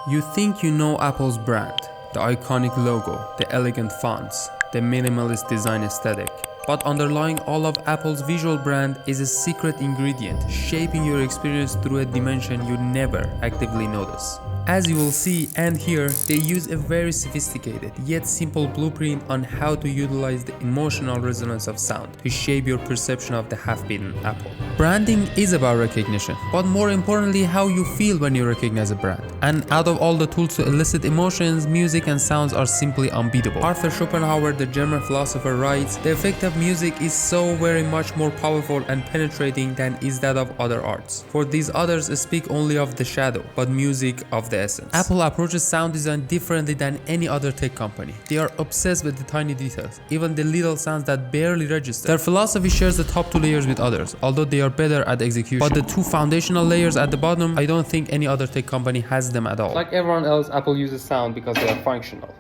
You think you know Apple's brand, the iconic logo, the elegant fonts, the minimalist design aesthetic. But underlying all of Apple's visual brand is a secret ingredient, shaping your experience through a dimension you never actively notice. As you will see and hear, they use a very sophisticated yet simple blueprint on how to utilize the emotional resonance of sound to shape your perception of the half-beaten Apple. Branding is about recognition, but more importantly how you feel when you recognize a brand. And out of all the tools to elicit emotions, music and sounds are simply unbeatable. Arthur Schopenhauer, the German philosopher, writes, "The effect of music is so very much more powerful and penetrating than is that of other arts. For these others speak only of the shadow, but music of the essence." Apple approaches sound design differently than any other tech company. They are obsessed with the tiny details, even the little sounds that barely register. Their philosophy shares the top two layers with others, although they are better at execution. But the two foundational layers at the bottom, I don't think any other tech company has them at all. Like everyone else, Apple uses sound because they are functional.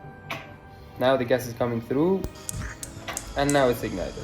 Now the gas is coming through, and now it's ignited.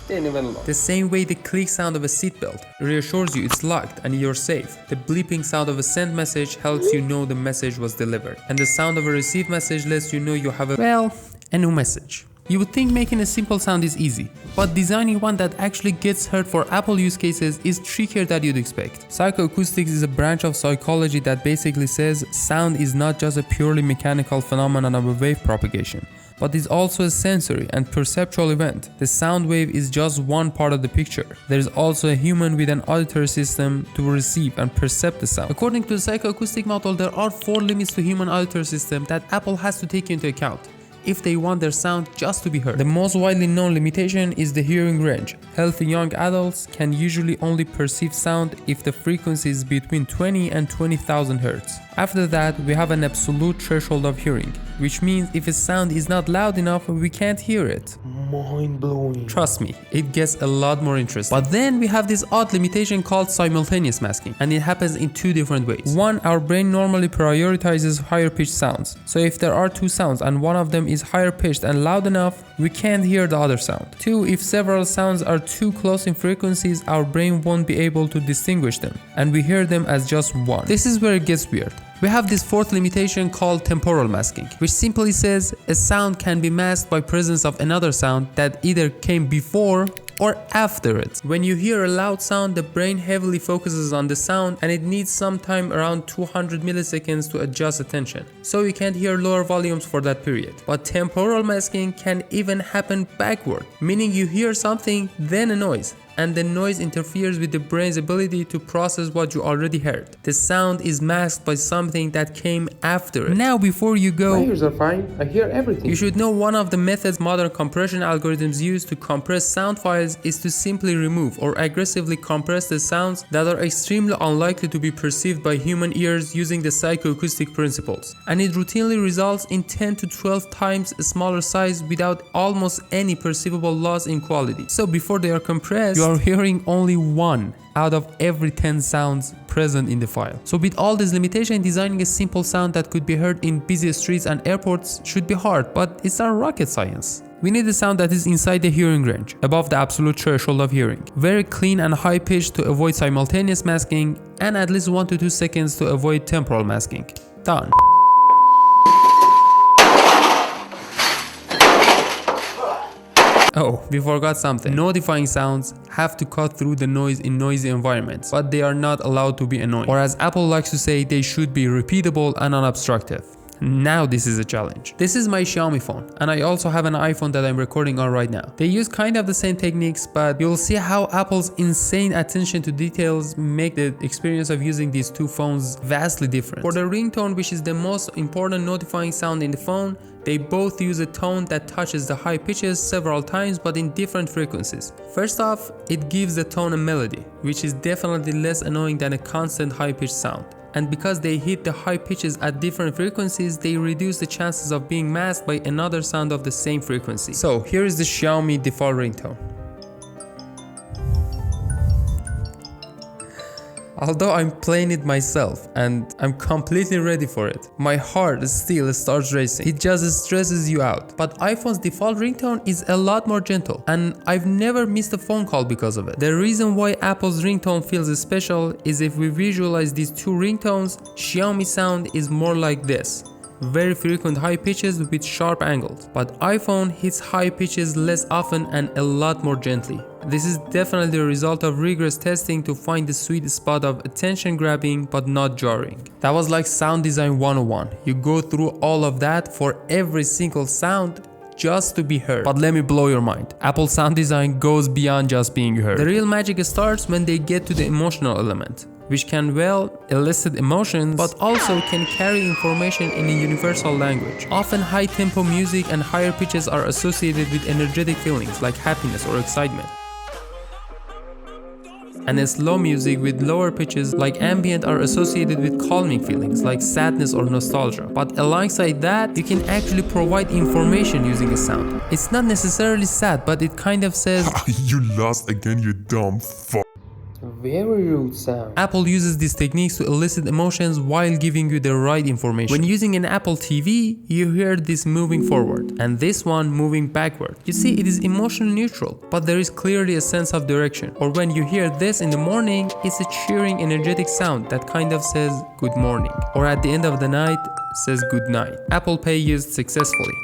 Didn't even look. The same way the click sound of a seatbelt reassures you it's locked and you're safe. The bleeping sound of a sent message helps you know the message was delivered. And the sound of a received message lets you know you have a new message. You would think making a simple sound is easy, but designing one that actually gets heard for Apple use cases is trickier than you'd expect. Psychoacoustics is a branch of psychology that basically says sound is not just a purely mechanical phenomenon of a wave propagation, but is also a sensory and perceptual event. The sound wave is just one part of the picture. There is also a human with an auditory system to receive and perceive the sound. According to the psychoacoustic model, there are 4 limits to human auditory system that Apple has to take into account if they want their sound just to be heard. The most widely known limitation is the hearing range. Healthy young adults can usually only perceive sound if the frequency is between 20 and 20,000 Hz. After that, we have an absolute threshold of hearing, which means if a sound is not loud enough, we can't hear it. Mind-blowing. Trust me, it gets a lot more interesting. But then we have this odd limitation called simultaneous masking, and it happens in 2 different ways. One, our brain normally prioritizes higher pitched sounds. So if there are 2 sounds and one of them is higher pitched and loud enough, we can't hear the other sound. 2, if several sounds are too close in frequencies, our brain won't be able to distinguish them, and we hear them as just one. This is where it gets weird. We have this 4th limitation called temporal masking, which simply says a sound can be masked by presence of another sound that either came before or after it. When you hear a loud sound, the brain heavily focuses on the sound and it needs some time around 200 milliseconds to adjust attention, so you can't hear lower volumes for that period. But temporal masking can even happen backward, meaning you hear something, then a noise, and the noise interferes with the brain's ability to process what you already heard. The sound is masked by something that came after it. Now before you go, My ears are fine, I hear everything. you should know one of the methods modern compression algorithms use to compress sound files is to simply remove or aggressively compress the sounds that are extremely unlikely to be perceived by human ears using the psychoacoustic principles. And it routinely results in 10 to 12 times smaller size without almost any perceivable loss in quality. So before they are compressed, you are hearing only 1 out of every 10 sounds present in the file. So with all these limitations, designing a simple sound that could be heard in busy streets and airports should be hard, but it's not rocket science. We need a sound that is inside the hearing range, above the absolute threshold of hearing, very clean and high pitched to avoid simultaneous masking, and at least 1 to 2 seconds to avoid temporal masking. Done. Oh, we forgot something. Notifying sounds have to cut through the noise in noisy environments, but they are not allowed to be annoying. Or as Apple likes to say, they should be repeatable and unobstructive. Now this is a challenge. This is my Xiaomi phone, and I also have an iPhone that I'm recording on right now. They use kind of the same techniques, but you'll see how Apple's insane attention to details make the experience of using these 2 phones vastly different. For the ringtone, which is the most important notifying sound in the phone, they both use a tone that touches the high pitches several times but in different frequencies. First off, it gives the tone a melody, which is definitely less annoying than a constant high-pitched sound. And because they hit the high pitches at different frequencies, they reduce the chances of being masked by another sound of the same frequency. So here is the Xiaomi default ringtone. Although I'm playing it myself and I'm completely ready for it, my heart still starts racing. It just stresses you out. But iPhone's default ringtone is a lot more gentle, and I've never missed a phone call because of it. The reason why Apple's ringtone feels special is if we visualize these two ringtones, Xiaomi sound is more like this. Very frequent high pitches with sharp angles, but iPhone hits high pitches less often and a lot more gently. This is definitely a result of rigorous testing to find the sweet spot of attention grabbing but not jarring. That was like sound design 101. You go through all of that for every single sound just to be heard. But let me blow your mind. Apple sound design goes beyond just being heard. The real magic starts when they get to the emotional element, which can elicit emotions, but also can carry information in a universal language. Often high tempo music and higher pitches are associated with energetic feelings like happiness or excitement. And slow music with lower pitches like ambient are associated with calming feelings like sadness or nostalgia. But alongside that, you can actually provide information using a sound. It's not necessarily sad, but it kind of says, You lost again, you dumb fuck. Very rude sound. Apple uses these techniques to elicit emotions while giving you the right information. When using an Apple TV, you hear this moving forward and this one moving backward. You see, it is emotionally neutral, but there is clearly a sense of direction. Or when you hear this in the morning, it's a cheering, energetic sound that kind of says good morning. Or at the end of the night, says good night. Apple Pay used successfully.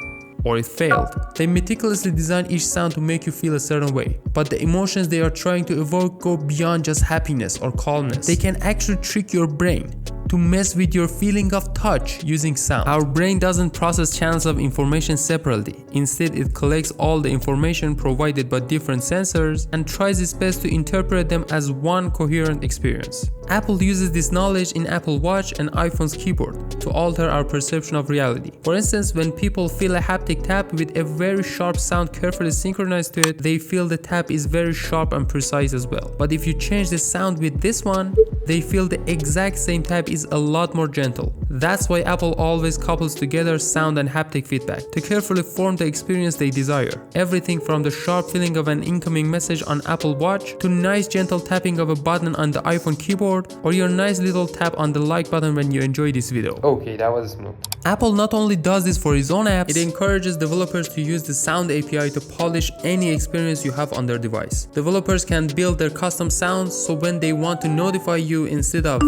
Or it failed. They meticulously design each sound to make you feel a certain way, but the emotions they are trying to evoke go beyond just happiness or calmness. They can actually trick your brain to mess with your feeling of touch using sound. Our brain doesn't process channels of information separately. Instead, it collects all the information provided by different sensors and tries its best to interpret them as one coherent experience. Apple uses this knowledge in Apple Watch and iPhone's keyboard to alter our perception of reality. For instance, when people feel a haptic tap with a very sharp sound carefully synchronized to it, they feel the tap is very sharp and precise as well. But if you change the sound with this one, they feel the exact same tap is a lot more gentle. That's why Apple always couples together sound and haptic feedback to carefully form the experience they desire. Everything from the sharp feeling of an incoming message on Apple Watch to nice gentle tapping of a button on the iPhone keyboard, or your nice little tap on the like button when you enjoy this video. Okay, that was smooth. Apple not only does this for its own apps, it encourages developers to use the Sound API to polish any experience you have on their device. Developers can build their custom sounds, so when they want to notify you instead of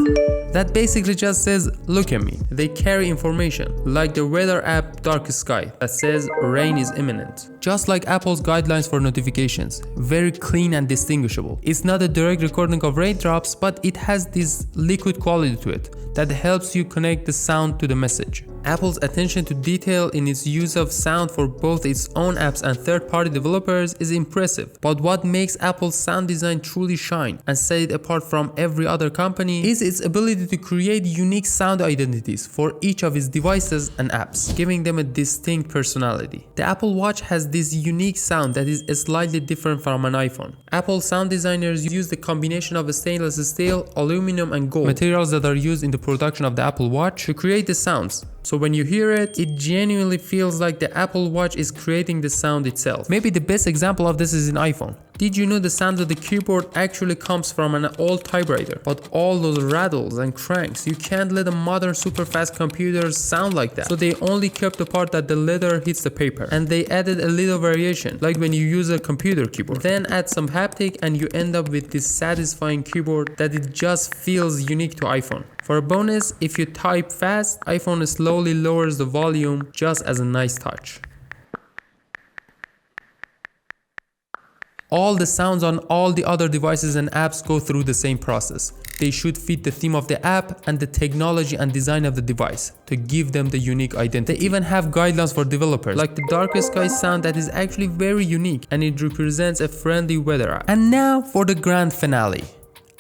that basically just says, look at me. They carry information, like the weather app Dark Sky that says rain is imminent. Just like Apple's guidelines for notifications, very clean and distinguishable. It's not a direct recording of raindrops, but it has this liquid quality to it that helps you connect the sound to the message. Apple's attention to detail in its use of sound for both its own apps and third-party developers is impressive. But what makes Apple's sound design truly shine and set it apart from every other company is its ability to create unique sound identities for each of its devices and apps, giving them a distinct personality. The Apple Watch has this unique sound that is slightly different from an iPhone. Apple sound designers use the combination of stainless steel, aluminum and gold, materials that are used in the production of the Apple Watch, to create the sounds. So when you hear it, it genuinely feels like the Apple Watch is creating the sound itself. Maybe the best example of this is in iPhone. Did you know the sound of the keyboard actually comes from an old typewriter? But all those rattles and cranks, you can't let a modern super fast computer sound like that. So they only kept the part that the letter hits the paper, and they added a little variation, like when you use a computer keyboard. Then add some haptic and you end up with this satisfying keyboard that it just feels unique to iPhone. For a bonus, if you type fast, iPhone slowly lowers the volume just as a nice touch. All the sounds on all the other devices and apps go through the same process. They should fit the theme of the app and the technology and design of the device to give them the unique identity. They even have guidelines for developers, like the Dark Sky sound that is actually very unique and it represents a friendly weather app. And now for the grand finale,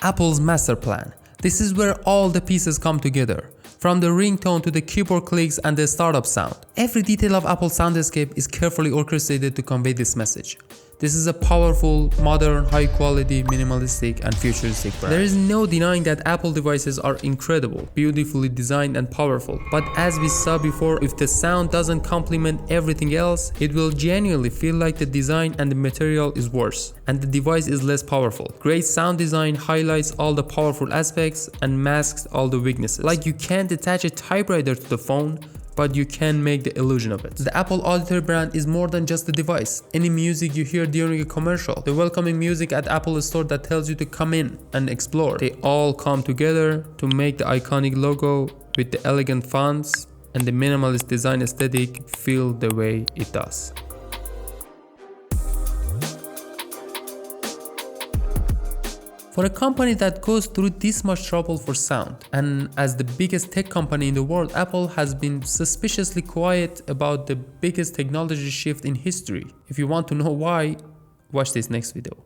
Apple's master plan. This is where all the pieces come together. From the ringtone to the keyboard clicks and the startup sound. Every detail of Apple's soundscape is carefully orchestrated to convey this message. This is a powerful, modern, high-quality, minimalistic, and futuristic brand. There is no denying that Apple devices are incredible, beautifully designed and powerful. But as we saw before, if the sound doesn't complement everything else, it will genuinely feel like the design and the material is worse, and the device is less powerful. Great sound design highlights all the powerful aspects and masks all the weaknesses. Like you can't attach a typewriter to the phone, but you can make the illusion of it. The Apple Auditor brand is more than just a device. Any music you hear during a commercial, the welcoming music at Apple Store that tells you to come in and explore, they all come together to make the iconic logo with the elegant fonts and the minimalist design aesthetic feel the way it does. For a company that goes through this much trouble for sound, and as the biggest tech company in the world, Apple has been suspiciously quiet about the biggest technology shift in history. If you want to know why, watch this next video.